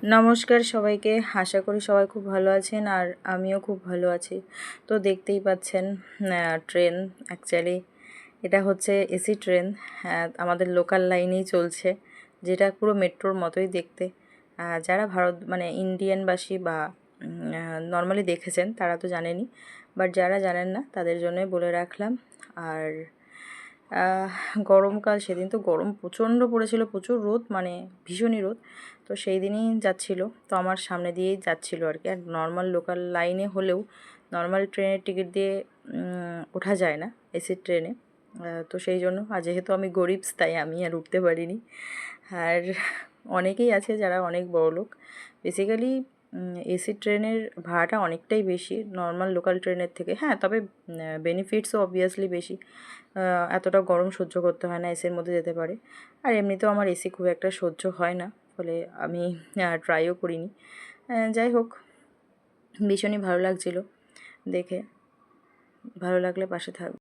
নমস্কার সবাইকে, আশা করি সবাই খুব ভালো আছেন আর আমিও খুব ভালো আছি। তো দেখতেই পাচ্ছেন ট্রেন, অ্যাকচুয়ালি এটা হচ্ছে এসি ট্রেন, আমাদের লোকাল লাইনেই চলছে, যেটা পুরো মেট্রোর মতোই দেখতে। যারা ভারত মানে ইন্ডিয়ানবাসী বা নর্মালি দেখেছেন তারা তো জানেনই, বাট যারা জানেন না তাদের জন্যই বলে রাখলাম। আর গরমকাল, সেদিন তো গরম প্রচণ্ড পড়েছিল, প্রচুর রোদ, মানে ভীষণই রোদ। তো সেই দিনই যাচ্ছিলো, তো আমার সামনে দিয়েই যাচ্ছিলো আর কি। আর নর্মাল লোকাল লাইনে হলেও নর্মাল ট্রেনের টিকিট দিয়ে ওঠা যায় না এসি ট্রেনে। তো সেই জন্য, আর যেহেতু আমি গরিব তাই আমি আর উঠতে পারিনি। আর অনেকেই আছে যারা অনেক বড়লোক। বেসিক্যালি এসি ট্রেনের ভাড়াটা অনেকটাই বেশি নর্মাল লোকাল ট্রেনের থেকে। হ্যাঁ, তবে বেনিফিটসও অবভিয়াসলি বেশি। এতটা গরম সহ্য করতে হয় না, এসির মধ্যে যেতে পারে। আর এমনিতেও আমার এসি খুব একটা সহ্য হয় না, ফলে আমি ট্রাইও করিনি। যাই হোক, ভীষণই ভালো লাগছিলো দেখে। ভালো লাগলে পাশে থাকবে।